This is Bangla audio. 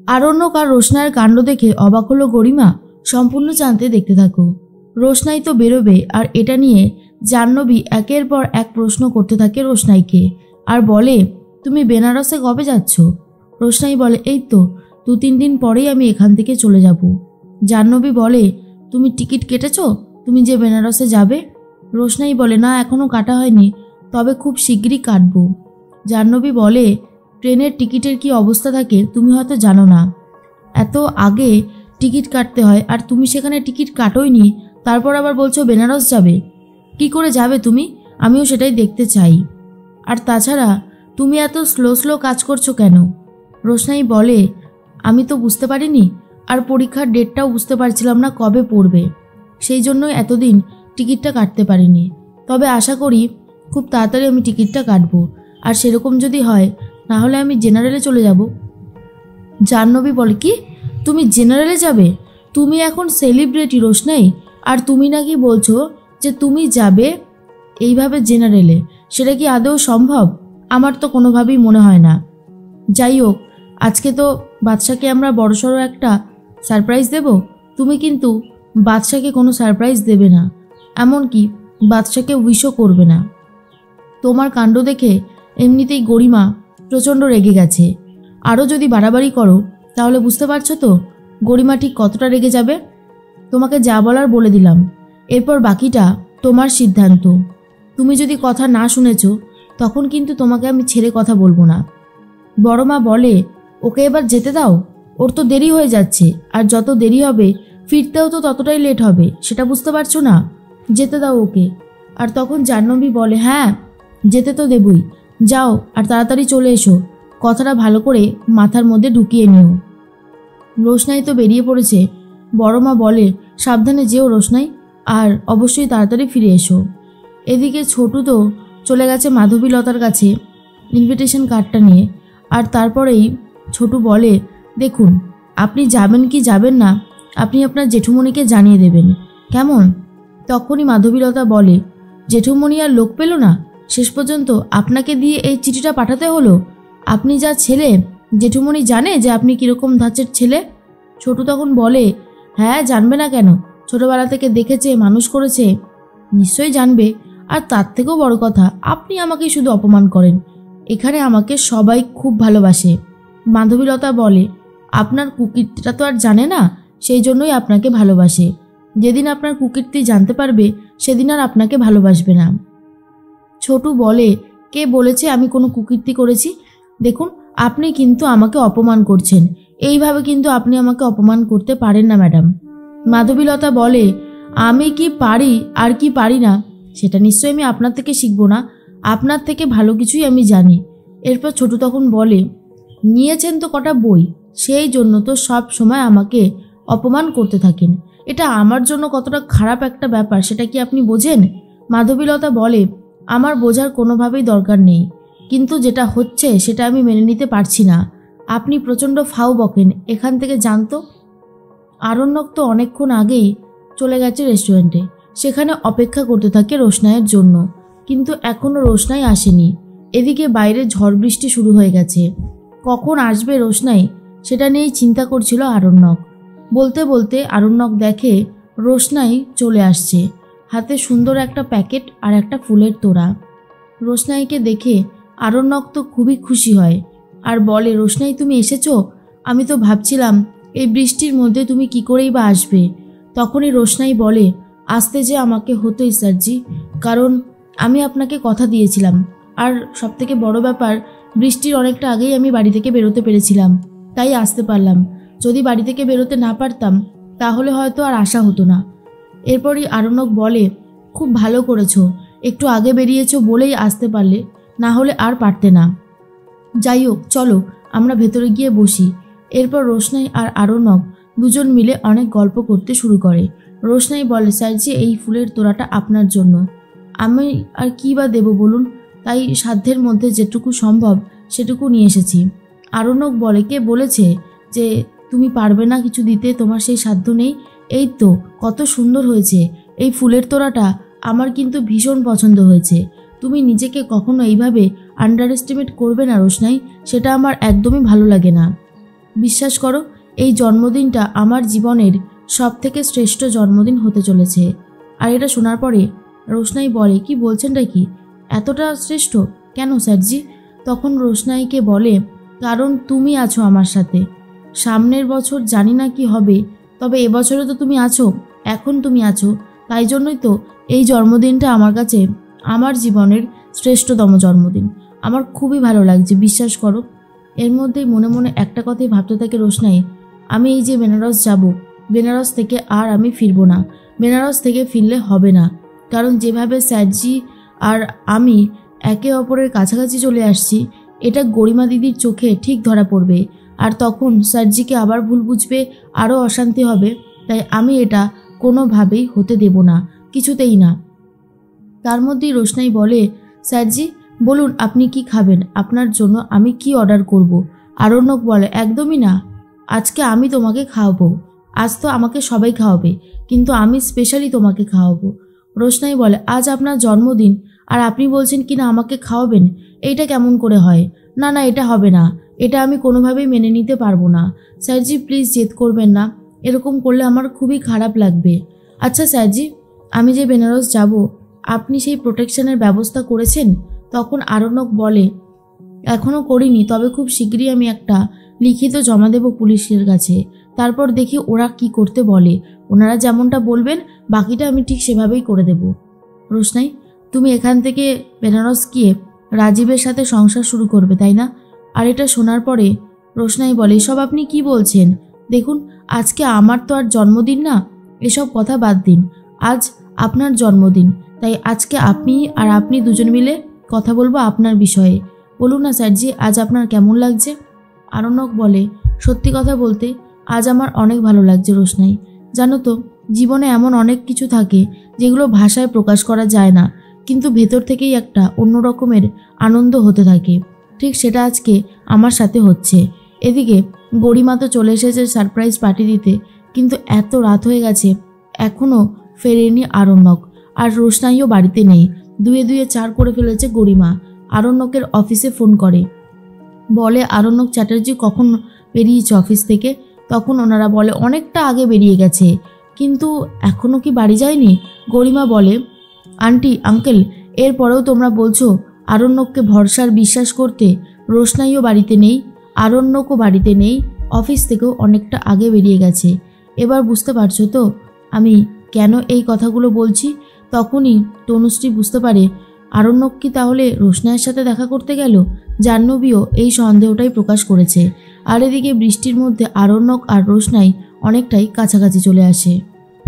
আরণ্যক আর রোশনাইয়ের কাণ্ড দেখে অবাক হলো গরিমা। সম্পূর্ণ জানতে দেখতে থাকো। রোশনাই তো বেরোবে, আর এটা নিয়ে জাহ্নবী একের পর এক প্রশ্ন করতে থাকে রোশনাইকে, আর বলে, তুমি বেনারসে কবে যাচ্ছ? রোশনাই বলে, এই তো 2-3 দিন পরেই আমি এখান থেকে চলে যাব। জাহ্নবী বলে, তুমি টিকিট কেটেছ তুমি যে বেনারসে যাবে? রোশনাই বলে, না এখনও কাটা হয়নি, তবে খুব শিগগিরই কাটবো। জাহ্নবী বলে, ট্রেনের টিকিটের কি অবস্থা থাকে তুমি হয়তো জানো না। এত আগে টিকিট কাটতে হয়, আর তুমি সেখানে টিকিট কাটোইনি, তারপর আবার বলছো বেনারস যাবে। কি করে যাবে তুমি? আমিও সেটাই দেখতে চাই। আর তাছাড়া তুমি এত স্লো কাজ করছো কেন? রোশনাই বলে, আমি তো বুঝতে পারিনি, আর পরীক্ষার ডেটটাও বুঝতে পারছিলাম না কবে পড়বে, সেই জন্যই এতদিন টিকিটটা কাটতে পারিনি। তবে আশা করি খুব তাড়াতাড়ি আমি টিকিটটা কাটবো, আর সেরকম যদি হয় নাহলে আমি জেনারেলে চলে যাব। জাহ্নবী বলে, কি তুমি জেনারেলে যাবে? তুমি এখন সেলিব্রিটি রোশনাই, আর তুমি নাকি বলছো যে তুমি যাবে এইভাবে জেনারেলে? সেটা কি আদৌ সম্ভব? আমার তো কোনোভাবেই মনে হয় না। যাই হোক, আজকে তো বাদশাকে আমরা বড়সড় একটা সারপ্রাইজ দেব। তুমি কিন্তু বাদশাকে কোনো সারপ্রাইজ দেবে না, এমনকি বাদশাকে উইশও করবে না। তোমার কাণ্ড দেখে এমনিতেই গরিমা প্রচণ্ড রেগে গেছে, আরও যদি বাড়াবাড়ি করো তাহলে বুঝতে পারছো তো গরিমা ঠিক কতটা রেগে যাবে। তোমাকে যা বলার বলে দিলাম, এরপর বাকিটা তোমার সিদ্ধান্ত। তুমি যদি কথা না শুনেছ তখন কিন্তু তোমাকে আমি ছেড়ে কথা বলবো না। বড় মা বলে, ওকে এবার যেতে দাও, ওর তো দেরি হয়ে যাচ্ছে, আর যত দেরি হবে ফিরতেও তো ততটাই লেট হবে, সেটা বুঝতে পারছো না? যেতে দাও ওকে। আর তখন জাহ্নবী বলে, হ্যাঁ যেতে তো দেবই, যাও আর তাড়াতাড়ি চলে এসো, কথাটা ভালো করে মাথার মধ্যে ঢুকিয়ে নিও। রোশনাই তো বেরিয়ে পড়েছে। বড় মা বলে, সাবধানে যেও রোশনাই, আর অবশ্যই তাড়াতাড়ি ফিরে এসো। এদিকে ছোটু তো চলে গেছে মাধবীলতার কাছে ইনভিটেশন কার্ডটা নিয়ে, আর তারপরেই ছোটু বলে, দেখুন আপনি যাবেন কি যাবেন না আপনি আপনার জেঠুমণিকে জানিয়ে দেবেন, কেমন? তখনই মাধবীলতা বলে, জেঠুমণি আর লোক পেল না, শেষ পর্যন্ত আপনাকে দিয়ে এই চিঠিটা পাঠাতে হলো। আপনি যা ছেলে, জেঠুমণি জানে যে আপনি কীরকম ধাঁচের ছেলে? ছোটু তখন বলে, হ্যাঁ জানবে না কেন, ছোটবেলা থেকে দেখেছে মানুষ করেছে, নিশ্চয়ই জানবে। আর তার থেকেও বড় কথা, আপনি আমাকে শুধু অপমান করেন, এখানে আমাকে সবাই খুব ভালোবাসে। মাধবীলতা বলে, আপনার কুকীর্তিটা তো আর জানে না, সেই জন্যই আপনাকে ভালোবাসে। যেদিন আপনার কুকীর্তি জানতে পারবে সেদিন আর আপনাকে ভালোবাসবে না। ছোটু বলে, কে বলেছে আমি কোনো কুকীর্তি করেছি? দেখুন আপনি কিন্তু আমাকে অপমান করছেন, এইভাবে কিন্তু আপনি আমাকে অপমান করতে পারেন না ম্যাডাম। মাধবীলতা বলে, আমি কি পারি আর কি পারি না সেটা নিশ্চয়ই আমি আপনার থেকে শিখব না, আপনার থেকে ভালো কিছুই আমি জানি। এরপর ছোটু তখন বলে, নিয়েছেন তো কটা বই, সেই জন্য তো সব সময় আমাকে অপমান করতে থাকেন, এটা আমার জন্য কতটা খারাপ একটা ব্যাপার সেটা কি আপনি বোঝেন? মাধবীলতা বলে, আমার বোঝার কোনোভাবেই দরকার নেই, কিন্তু যেটা হচ্ছে সেটা আমি মেনে নিতে পারছি না। আপনি প্রচণ্ড ফাউ বকেন, এখান থেকে জানতো। আরণ্যক তো অনেকক্ষণ আগেই চলে গেছে রেস্টুরেন্টে, সেখানে অপেক্ষা করতে থাকে রোশনাইয়ের জন্য, কিন্তু এখনও রোশনাই আসেনি। এদিকে বাইরে ঝড় বৃষ্টি শুরু হয়ে গেছে, কখন আসবে রোশনাই সেটা নিয়েই চিন্তা করছিল আরণ্যক। বলতে বলতে আরণ্যক দেখে রোশনাই চলে আসছে, হাতে সুন্দর একটা প্যাকেট আর একটা ফুলের তোড়া। রোশনাইকে দেখে আরণ্যক তো খুবই খুশি হয়, আর বলে, রোশনাই তুমি এসেছো, আমি তো ভাবছিলাম এই বৃষ্টির মধ্যে তুমি কি করেই বা আসবে। তখনই রোশনাই বলে, আসতে যে আমাকে হতোই স্যারজি, কারণ আমি আপনাকে কথা দিয়েছিলাম, আর সবথেকে বড় ব্যাপার বৃষ্টির অনেকটা আগেই আমি বাড়ি থেকে বেরোতে পেরেছিলাম, তাই আসতে পারলাম। যদি বাড়ি থেকে বেরোতে না পারতাম তাহলে হয়তো আর আসা হতো না। এরপরই আরণ্যক বলে, খুব ভালো করেছো, একটু আগে বেরিয়েছো বলেই আসতে পারলে, না হলে আর পারতে না। যাই হোক চলো আমরা ভেতরে গিয়ে বসি। এরপর রোশনাই আর আরণ্যক দুজন মিলে অনেক গল্প করতে শুরু করে। রোশনাই বলে, স্যারজি এই ফুলের তোড়াটা আপনার জন্য, আমি আর কী বা দেবো বলুন, তাই সাধ্যের মধ্যে যেটুকু সম্ভব সেটুকু নিয়ে এসেছি। আরণ্যক বলে, কে বলেছে যে তুমি পারবে না কিছু দিতে, তোমার সেই সাধ্য নেই? এই তো কত সুন্দর হয়েছে এই ফুলের তোড়াটা, আমার কিন্তু ভীষণ পছন্দ হয়েছে। তুমি নিজেকে কখনো এইভাবে আন্ডার এস্টিমেট করবে না রোশনাই, সেটা আমার একদমই ভালো লাগে না। বিশ্বাস করো, এই জন্মদিনটা আমার জীবনের সবথেকে শ্রেষ্ঠ জন্মদিন হতে চলেছে। আর এটা শোনার পরে রোশনাই বলে, কি বলছেনটা কি, এতটা শ্রেষ্ঠ কেন স্যারজি? তখন রোশনাইকে বলে, কারণ তুমি আছো আমার সাথে। সামনের বছর জানি না কি হবে, তবে এবছরে তো তুমি আছো, এখন তুমি আছো, তাই জন্যই তো এই জন্মদিনটা আমার কাছে আমার জীবনের শ্রেষ্ঠতম জন্মদিন। আমার খুবই ভালো লাগছে, বিশ্বাস করো। এর মধ্যেই মনে মনে একটা কথাই ভাবতে থাকে রোশনাই, আমি এই যে বেনারস যাব, বেনারস থেকে আর আমি ফিরবো না। বেনারস থেকে ফিরলে হবে না, কারণ যেভাবে স্যারজি আর আমি একে অপরের কাছাকাছি চলে আসছি, এটা গরিমা দিদির চোখে ঠিক ধরা পড়বে, আর তখন স্যারজিকে আবার ভুল বুঝবে, আরও অশান্তি হবে। তাই আমি এটা কোনোভাবেই হতে দেব না, কিছুতেই না। তার মধ্যেই রোশনাই বলে, স্যারজি বলুন আপনি কি খাবেন, আপনার জন্য আমি কি অর্ডার করব? আরণ্যক বলে, একদমই না, আজকে আমি তোমাকে খাওয়াবো। আজ তো আমাকে সবাই খাওয়াবে, কিন্তু আমি স্পেশালি তোমাকে খাওয়াবো। রোশনাই বলে, আজ আপনার জন্মদিন আর আপনি বলছেন কি না আমাকে খাওয়াবেন? এইটা কেমন করে হয়? না না, এটা হবে না, এটা আমি কোনোভাবেই মেনে নিতে পারবো না। স্যারজি প্লিজ জেদ করবেন না, এরকম করলে আমার খুবই খারাপ লাগবে। আচ্ছা স্যারজি, আমি যে বেনারস যাব, আপনি সেই প্রোটেকশনের ব্যবস্থা করেছেন? তখন আরণ্যক বলে, এখনও করিনি, তবে খুব শীঘ্রই আমি একটা লিখিত জমা দেব পুলিশের কাছে, তারপর দেখি ওরা কি করতে বলে। ওনারা যেমনটা বলবেন বাকিটা আমি ঠিক সেভাবেই করে দেব। রোশনাই, তুমি এখান থেকে বেনারস গিয়ে রাজীবের সাথে সংসার শুরু করবে, তাই না? আর এটা শোনার পরে রোশনাই বলে, এসব আপনি কি বলছেন? দেখুন, আজকে আমার তো আর জন্মদিন না, এসব কথা বাদ দিন। আজ আপনার জন্মদিন, তাই আজকে আপনি দুজন মিলে কথা বলবো আপনার বিষয়ে। বলুন না স্যারজি, আজ আপনার কেমন লাগছে? আরণ্যক বলে, সত্যি কথা বলতে আজ আমার অনেক ভালো লাগছে রোশনাই। জানো তো, জীবনে এমন অনেক কিছু থাকে যেগুলো ভাষায় প্রকাশ করা যায় না, কিন্তু ভেতর থেকেই একটা অন্য রকমের আনন্দ হতে থাকে। ঠিক সেটা আজকে আমার সাথে হচ্ছে। এদিকে গরিমা তো চলে এসেছে সারপ্রাইজ পার্টি দিতে, কিন্তু এত রাত হয়ে গেছে, এখনও ফেরেনি আরণ্যক, আর রোশনাইও বাড়িতে নেই। দুয়ে দুয়ে চার করে ফেলেছে গরিমা। আরণ্যকের অফিসে ফোন করে, বলে, আরণ্যক চ্যাটার্জি কখন বেরিয়েছে অফিস থেকে? তখন ওনারা বলে, অনেকটা আগে বেরিয়ে গেছে, কিন্তু এখনও কি বাড়ি যায়নি? গরিমা বলে, আন্টি আঙ্কেল, এরপরেও তোমরা বলছো আরণ্যককে ভরসার বিশ্বাস করতে? রোশনাইও বাড়িতে নেই, আরণ্যকও বাড়িতে নেই, অফিস থেকেও অনেকটা আগে বেরিয়ে গেছে। এবার বুঝতে পারছো তো আমি কেন এই কথাগুলো বলছি? তখনই তনুশ্রী বুঝতে পারে আরণ্যক কি তাহলে রোশনাইয়ের সাথে দেখা করতে গেল। জাহ্নবীও এই সন্দেহটাই প্রকাশ করেছে। আর এদিকে বৃষ্টির মধ্যে আরণ্যক আর রোশনাই অনেকটাই কাছাকাছি চলে আসে।